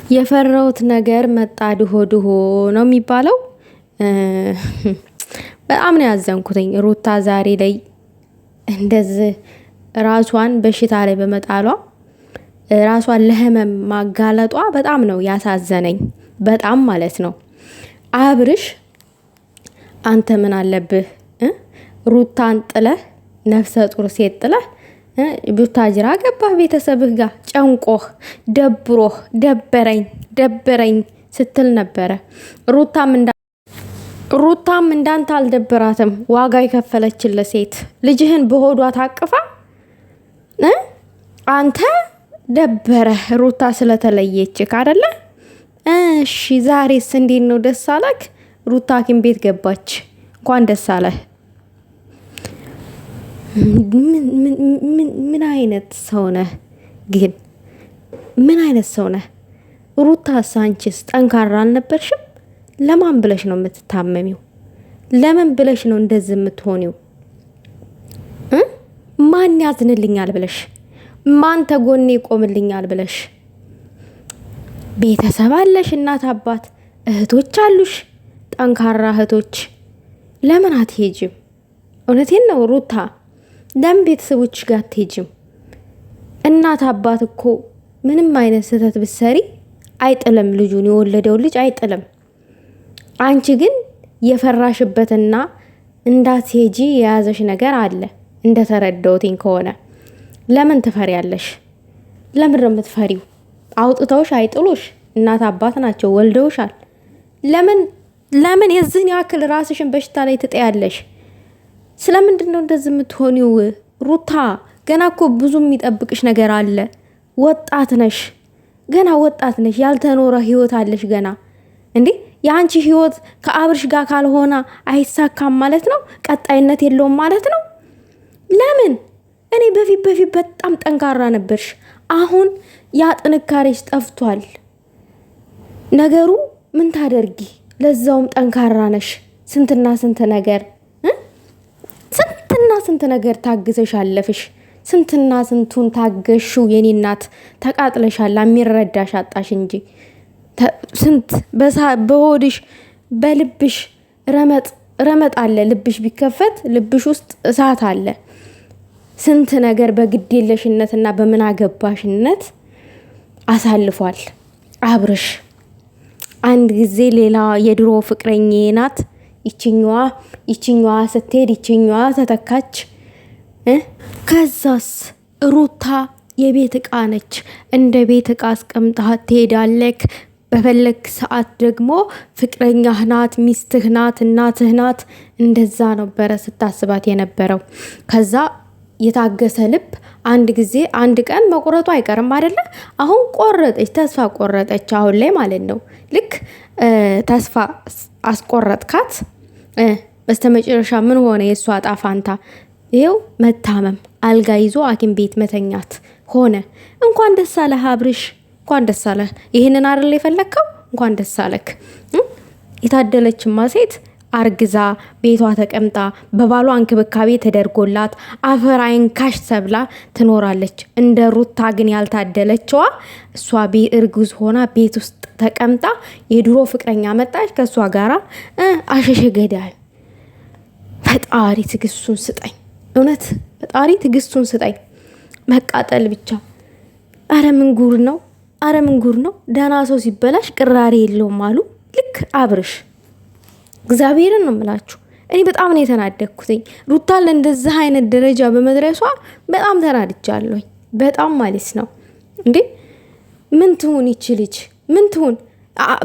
የፈራሁት ነገር መጣ ድሆ ድሆ ነው የሚባለው። በጣም ነው ያዘንኩትኝ ሩታ ዛሬ ላይ እንደዚህ ራሷን በሽታ ላይ በመጣሏ ራሷን ለህመም ማጋለጧ በጣም ነው ያሳዘነኝ። በጣም ማለት ነው። አብርሽ አንተ ምን አለብህ ሩታን ጥለህ ነፍሰ ጡር ሴት ጥለህ ቡታጅራ ገባህ ቤተሰብህ ጋር ጨንቆህ ደብሮህ ደበረኝ ስትል ነበረ። ሩታም እንዳንተ አልደበራትም። ዋጋ የከፈለችለት ሴት ልጅህን በሆዷ ታቅፋ አንተ ደበረህ ሩታ ስለተለየችህ አይደለ? እሺ ዛሬስ እንዴት ነው? ደስ አለክ? ሩታ ሐኪም ቤት ገባች። እንኳን ደስ አለህ። ምን አይነት ሰው ነህ ግን? ምን አይነት ሰው ነህ? ሩታ ሳንቺስ ጠንካራ አልነበርሽም? ለማን ብለሽ ነው የምትታመሚው? ለምን ብለሽ ነው እንደዚህ የምትሆኒው? ማን ያዝንልኛል ብለሽ? ማን ተጎኔ ይቆምልኛል ብለሽ? ቤተሰብ አለሽ፣ እናት አባት፣ እህቶች አሉሽ፣ ጠንካራ እህቶች። ለምን አትሄጂም? እውነቴን ነው ሩታ፣ ለምን ቤተሰቦች ጋር አትሄጂም? እናት አባት እኮ ምንም አይነት ስህተት ብትሰሪ አይጥልም፣ ልጁን የወለደው ልጅ አይጥልም። አንቺ ግን የፈራሽበትና እንዳትሄጂ የያዘሽ ነገር አለ። እንደተረዳሁትኝ ከሆነ ለምን ትፈሪያለሽ? ለምን ነው የምትፈሪው? አውጥተውሽ አይጥሉሽ፣ እናት አባት ናቸው፣ ወልደውሻል። ለምን የዚህን ያክል ራስሽን በሽታ ላይ ትጠያለሽ? ስለምንድን ነው እንደዚህ የምትሆኒው? ሩታ ገና እኮ ብዙ የሚጠብቅሽ ነገር አለ። ወጣት ነሽ፣ ገና ወጣት ነሽ። ያልተኖረ ህይወት አለሽ ገና። እንዴ የአንቺ ህይወት ከአብርሽ ጋር ካልሆነ አይሳካም ማለት ነው? ቀጣይነት የለውም ማለት ነው? ለምን? እኔ በፊት በጣም ጠንካራ ነበርሽ። አሁን ያ ጥንካሬሽ ጠፍቷል። ነገሩ ምን ታደርጊ? ለዛውም ጠንካራ ነሽ። ስንትና ስንት ነገር ታግዘሽ አለፍሽ። ስንትና ስንቱን ታገሹ የኔ እናት። ተቃጥለሻል። የሚረዳሽ አጣሽ እንጂ ስንት በሆድሽ በልብሽ ረመጥ አለ። ልብሽ ቢከፈት ልብሽ ውስጥ እሳት አለ። ስንት ነገር በግዴለሽነትና በምን አገባሽነት አሳልፏል አብርሽ። አንድ ጊዜ ሌላ የድሮ ፍቅረኛዬ ናት ይችኛዋ ስትሄድ ይችኛዋ ተተካች። ከዛስ ሩታ የቤት እቃ ነች። እንደ ቤት እቃ አስቀምጣት ትሄዳለክ። በፈለክ ሰዓት ደግሞ ፍቅረኛህ ናት፣ ሚስትህ ናት፣ እናትህ ናት። እንደዛ ነበረ ስታስባት የነበረው። ከዛ የታገሰ ልብ አንድ ቀን መቁረጡ አይቀርም አይደለ? አሁን ቆረጠች፣ ተስፋ ቆረጠች። አሁን ላይ ማለት ነው። ልክ ተስፋ አስቆረጥካት። በስተመጨረሻ ምን ሆነ? የእሷ ዕጣ ፋንታ ይኸው መታመም፣ አልጋ ይዞ ሐኪም ቤት መተኛት ሆነ። እንኳን ደስ አለህ አብርሽ፣ እንኳን ደስ አለህ። ይህንን አይደል የፈለግከው? እንኳን ደስ አለክ። የታደለችማ ሴት አርግዛ ቤቷ ተቀምጣ በባሏ እንክብካቤ ተደርጎላት አፈር አይንካሽ ተብላ ትኖራለች። እንደ ሩታ ግን ያልታደለችዋ እሷ እርጉዝ ሆና ቤት ውስጥ ተቀምጣ የድሮ ፍቅረኛ መጣች፣ ከእሷ ጋራ አሸሸ ገዳይ። ፈጣሪ ትግስቱን ስጠኝ፣ እውነት ፈጣሪ ትግስቱን ስጠኝ። መቃጠል ብቻ። አረ ምን ጉር ነው? ደህና ሰው ሲበላሽ ቅራሬ የለውም አሉ። ልክ አብርሽ። እግዚአብሔርን ነው የምላችሁ። እኔ በጣም ነው የተናደኩትኝ። ሩታን ለእንደዚህ አይነት ደረጃ በመድረሷ በጣም ተናድጃለሁኝ። በጣም ማለት ነው። እንዴ ምን ትሁን ይች ልጅ? ምን ትሁን?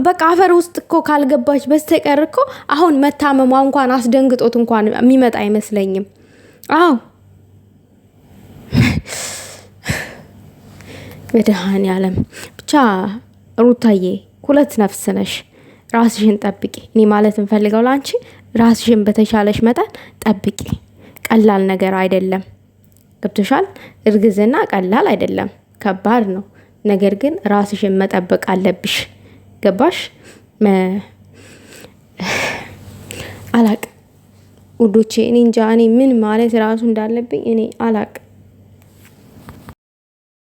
በቃ አፈር ውስጥ እኮ ካልገባች በስተቀር እኮ አሁን መታመሟ እንኳን አስደንግጦት እንኳን የሚመጣ አይመስለኝም። አዎ መድኃኔዓለም ብቻ። ሩታዬ ሁለት ነፍስ ነሽ። ራስሽን ጠብቂ። እኔ ማለት እንፈልገው ላንቺ ራስሽን በተሻለሽ መጠን ጠብቂ። ቀላል ነገር አይደለም። ገብቶሻል? እርግዝና ቀላል አይደለም፣ ከባድ ነው። ነገር ግን ራስሽን መጠበቅ አለብሽ። ገባሽ? አላቅ ውዶቼ፣ እኔ እንጃ እኔ ምን ማለት ራሱ እንዳለብኝ እኔ አላቅ።